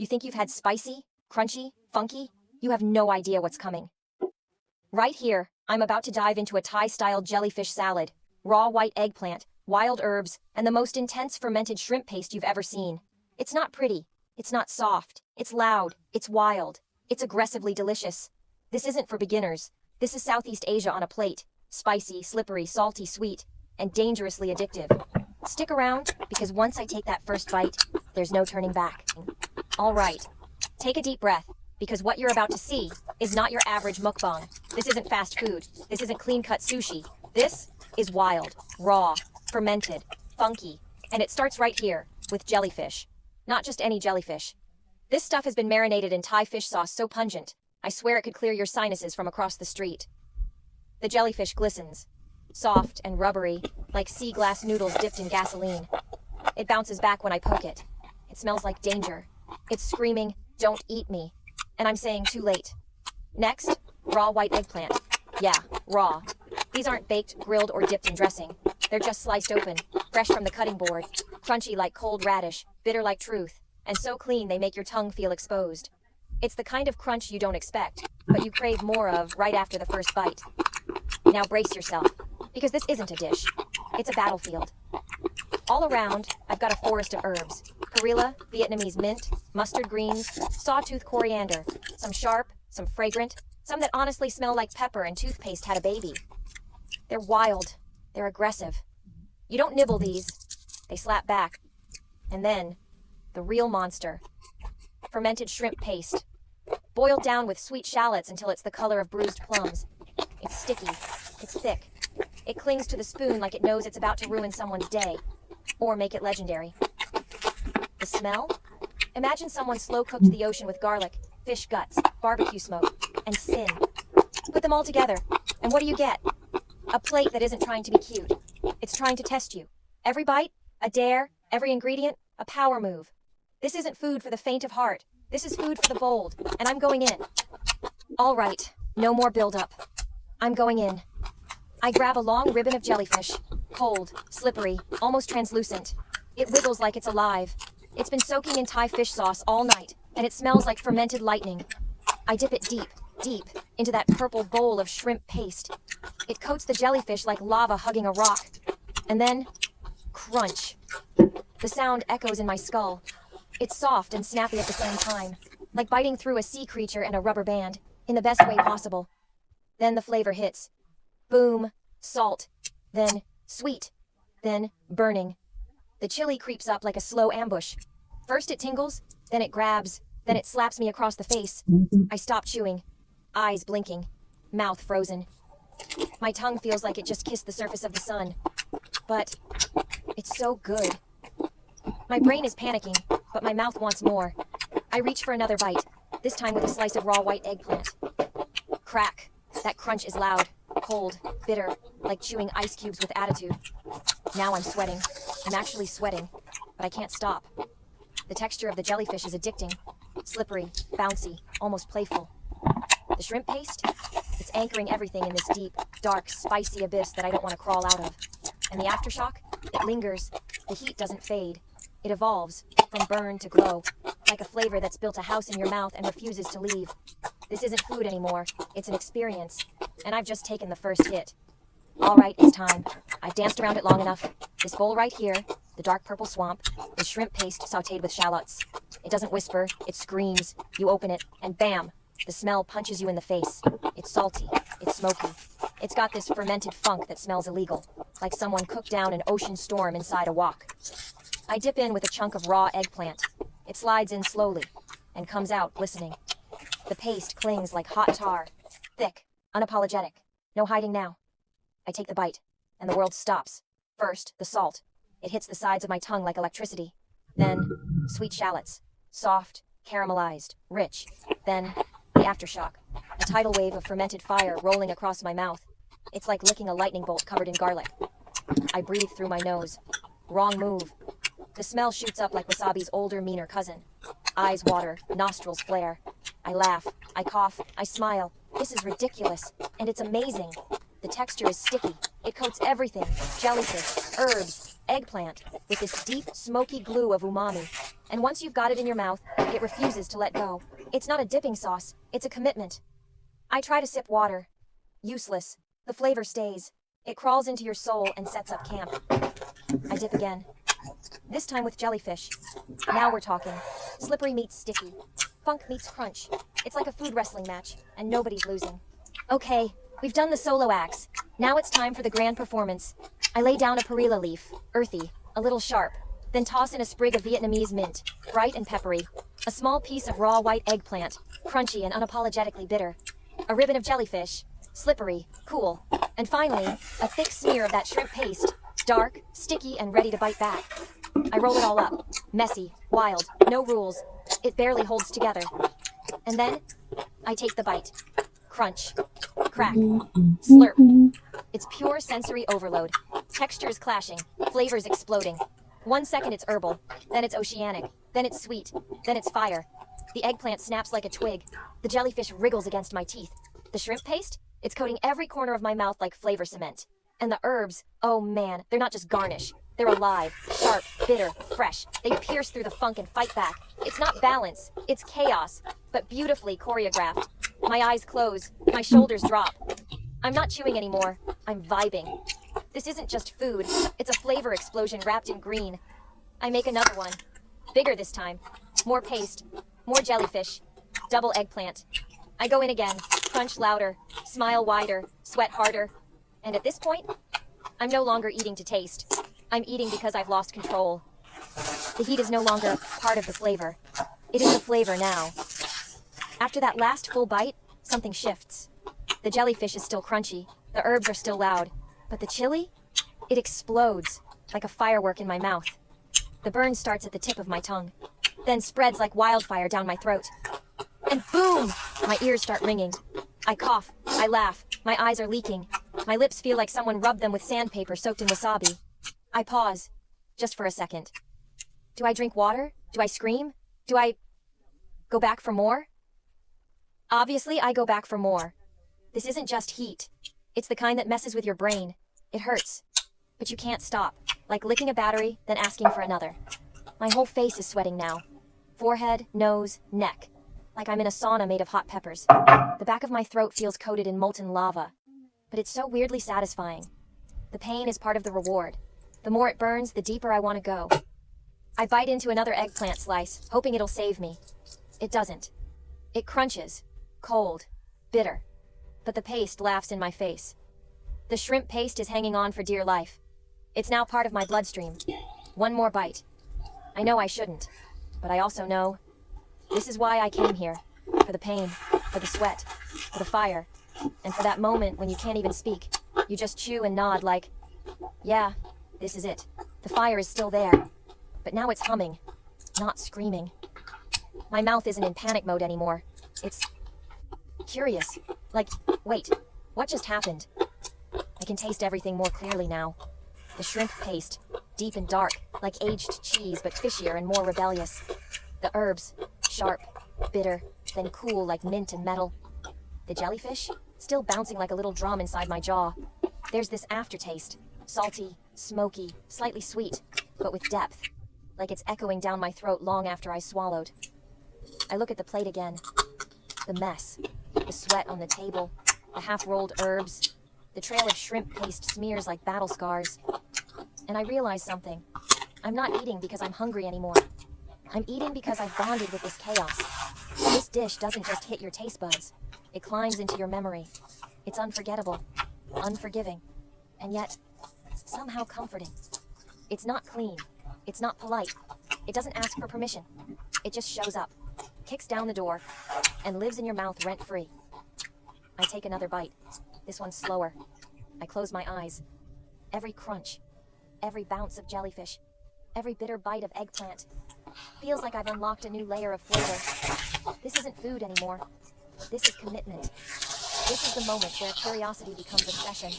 You think you've had spicy, crunchy, funky? You have no idea what's coming. Right here, I'm about to dive into a Thai-style jellyfish salad, raw white eggplant, wild herbs, and the most intense fermented shrimp paste you've ever seen. It's not pretty. It's not soft. It's loud. It's wild. It's aggressively delicious. This isn't for beginners. This is Southeast Asia on a plate. Spicy, slippery, salty, sweet, and dangerously addictive. Stick around, because once I take that first bite, there's no turning back. All right, take a deep breath, because what you're about to see is not your average mukbang. This isn't fast food. This isn't clean-cut sushi. This is wild, raw, fermented, funky, and it starts right here with jellyfish. Not just any jellyfish. This stuff has been marinated in Thai fish sauce so pungent, I swear it could clear your sinuses from across the street. The jellyfish glistens, soft and rubbery, like sea glass noodles dipped in gasoline. It bounces back when I poke it. It smells like danger. It's screaming, "Don't eat me." And I'm saying too late. Next, raw white eggplant. Yeah, raw. These aren't baked, grilled, or dipped in dressing. They're just sliced open, fresh from the cutting board, crunchy like cold radish, bitter like truth, and so clean they make your tongue feel exposed. It's the kind of crunch you don't expect, but you crave more of right after the first bite. Now brace yourself, because this isn't a dish. It's a battlefield. All around, I've got a forest of herbs. Perilla, Vietnamese mint, mustard greens, sawtooth coriander, some sharp, some fragrant, some that honestly smell like pepper and toothpaste had a baby. They're wild. They're aggressive. You don't nibble these. They slap back. And then, the real monster. Fermented shrimp paste. Boiled down with sweet shallots until it's the color of bruised plums. It's sticky. It's thick. It clings to the spoon like it knows it's about to ruin someone's day. Or make it legendary. The smell? Imagine someone slow-cooked the ocean with garlic, fish guts, barbecue smoke, and sin. Put them all together, and what do you get? A plate that isn't trying to be cute. It's trying to test you. Every bite, a dare, every ingredient, a power move. This isn't food for the faint of heart. This is food for the bold, and I'm going in. All right, no more build-up. I'm going in. I grab a long ribbon of jellyfish, cold, slippery, almost translucent. It wiggles like it's alive. It's been soaking in Thai fish sauce all night, and it smells like fermented lightning. I dip it deep, deep, into that purple bowl of shrimp paste. It coats the jellyfish like lava hugging a rock. And then, crunch. The sound echoes in my skull. It's soft and snappy at the same time, like biting through a sea creature and a rubber band, in the best way possible. Then the flavor hits. Boom, salt, then sweet, then burning. The chili creeps up like a slow ambush. First it tingles, then it grabs, then it slaps me across the face. I stop chewing, eyes blinking, mouth frozen. My tongue feels like it just kissed the surface of the sun. But it's so good. My brain is panicking, but my mouth wants more. I reach for another bite, this time with a slice of raw white eggplant. Crack. That crunch is loud, cold, bitter, like chewing ice cubes with attitude. Now I'm sweating. I'm actually sweating, but I can't stop. The texture of the jellyfish is addicting. Slippery, bouncy, almost playful. The shrimp paste? It's anchoring everything in this deep, dark, spicy abyss that I don't want to crawl out of. And the aftershock? It lingers. The heat doesn't fade. It evolves, from burn to glow, like a flavor that's built a house in your mouth and refuses to leave. This isn't food anymore. It's an experience. And I've just taken the first hit. All right, it's time. I've danced around it long enough. This bowl right here, the dark purple swamp, is shrimp paste sautéed with shallots. It doesn't whisper, it screams. You open it, and bam! The smell punches you in the face. It's salty. It's smoky. It's got this fermented funk that smells illegal, like someone cooked down an ocean storm inside a wok. I dip in with a chunk of raw eggplant. It slides in slowly, and comes out glistening. The paste clings like hot tar. Thick, unapologetic. No hiding now. I take the bite, and the world stops. First, the salt. It hits the sides of my tongue like electricity. Then, sweet shallots. Soft, caramelized, rich. Then, the aftershock. A tidal wave of fermented fire rolling across my mouth. It's like licking a lightning bolt covered in garlic. I breathe through my nose. Wrong move. The smell shoots up like wasabi's older, meaner cousin. Eyes water, nostrils flare. I laugh, I cough, I smile. This is ridiculous, and it's amazing. The texture is sticky. It coats everything, jellyfish, herbs, eggplant, with this deep, smoky glue of umami. And once you've got it in your mouth, it refuses to let go. It's not a dipping sauce, it's a commitment. I try to sip water. Useless. The flavor stays. It crawls into your soul and sets up camp. I dip again. This time with jellyfish. Now we're talking. Slippery meets sticky. Funk meets crunch. It's like a food wrestling match, and nobody's losing. Okay, we've done the solo acts. Now it's time for the grand performance. I lay down a perilla leaf, earthy, a little sharp, then toss in a sprig of Vietnamese mint, bright and peppery, a small piece of raw white eggplant, crunchy and unapologetically bitter, a ribbon of jellyfish, slippery, cool, and finally, a thick smear of that shrimp paste, dark, sticky, and ready to bite back. I roll it all up, messy, wild, no rules. It barely holds together. And then, I take the bite. Crunch. Crack. Slurp. It's pure sensory overload. Textures clashing. Flavors exploding. 1 second it's herbal, then it's oceanic, then it's sweet, then it's fire. The eggplant snaps like a twig. The jellyfish wriggles against my teeth. The shrimp paste? It's coating every corner of my mouth like flavor cement. And the herbs, oh man, they're not just garnish. They're alive, sharp, bitter, fresh. They pierce through the funk and fight back. It's not balance, it's chaos, but beautifully choreographed. My eyes close, my shoulders drop. I'm not chewing anymore, I'm vibing. This isn't just food, it's a flavor explosion wrapped in green. I make another one. Bigger this time. More paste, more jellyfish, double eggplant. I go in again, crunch louder, smile wider, sweat harder. And at this point, I'm no longer eating to taste. I'm eating because I've lost control. The heat is no longer part of the flavor. It is the flavor now. After that last full bite, something shifts. The jellyfish is still crunchy, the herbs are still loud, but the chili? It explodes, like a firework in my mouth. The burn starts at the tip of my tongue, then spreads like wildfire down my throat. And boom! My ears start ringing. I cough, I laugh, my eyes are leaking. My lips feel like someone rubbed them with sandpaper soaked in wasabi. I pause, just for a second. Do I drink water? Do I scream? Do I go back for more? Obviously, I go back for more. This isn't just heat. It's the kind that messes with your brain. It hurts, but you can't stop, like licking a battery, then asking for another. My whole face is sweating now. Forehead, nose, neck. Like I'm in a sauna made of hot peppers. The back of my throat feels coated in molten lava. But it's so weirdly satisfying. The pain is part of the reward. The more it burns, the deeper I want to go. I bite into another eggplant slice, hoping it'll save me. It doesn't. It crunches. Cold. Bitter. But the paste laughs in my face. The shrimp paste is hanging on for dear life. It's now part of my bloodstream. One more bite. I know I shouldn't, but I also know this is why I came here. For the pain, for the sweat, for the fire, and for that moment when you can't even speak. You just chew and nod like, yeah, this is it. The fire is still there, but now it's humming, not screaming. My mouth isn't in panic mode anymore. It's curious. Like, wait, what just happened? I can taste everything more clearly now. The shrimp paste, deep and dark, like aged cheese, but fishier and more rebellious. The herbs, sharp, bitter, then cool like mint and metal. The jellyfish, still bouncing like a little drum inside my jaw. There's this aftertaste, salty, smoky, slightly sweet, but with depth, like it's echoing down my throat long after I swallowed. I look at the plate again. The mess, the sweat on the table, the half-rolled herbs, the trail of shrimp paste smears like battle scars. And I realize something. I'm not eating because I'm hungry anymore. I'm eating because I've bonded with this chaos. This dish doesn't just hit your taste buds. It climbs into your memory. It's unforgettable, unforgiving, and yet somehow comforting. It's not clean. It's not polite. It doesn't ask for permission. It just shows up, kicks down the door, and lives in your mouth rent-free. I take another bite. This one's slower. I close my eyes. Every crunch, every bounce of jellyfish, every bitter bite of eggplant feels like I've unlocked a new layer of flavor. This isn't food anymore. This is commitment. This is the moment where curiosity becomes obsession,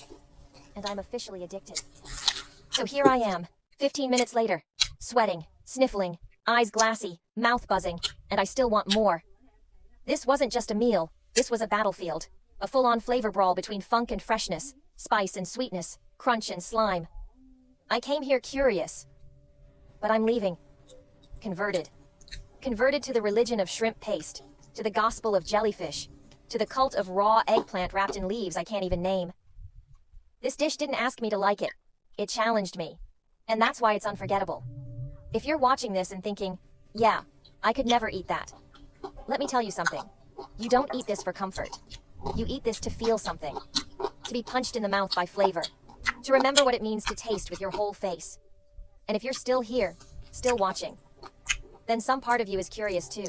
and I'm officially addicted. So here I am, 15 minutes later, sweating, sniffling, eyes glassy, mouth buzzing, and I still want more. This wasn't just a meal, this was a battlefield. A full-on flavor brawl between funk and freshness, spice and sweetness, crunch and slime. I came here curious, but I'm leaving. Converted. Converted to the religion of shrimp paste, to the gospel of jellyfish, to the cult of raw eggplant wrapped in leaves I can't even name. This dish didn't ask me to like it. It challenged me. And that's why it's unforgettable. If you're watching this and thinking, yeah, I could never eat that. Let me tell you something. You don't eat this for comfort. You eat this to feel something. To be punched in the mouth by flavor. To remember what it means to taste with your whole face. And if you're still here, still watching, then some part of you is curious too.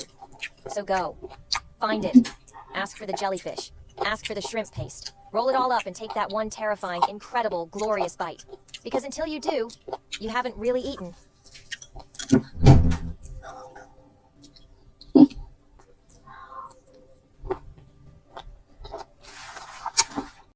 So go. Find it. Ask for the jellyfish. Ask for the shrimp paste. Roll it all up and take that one terrifying, incredible, glorious bite. Because until you do, you haven't really eaten.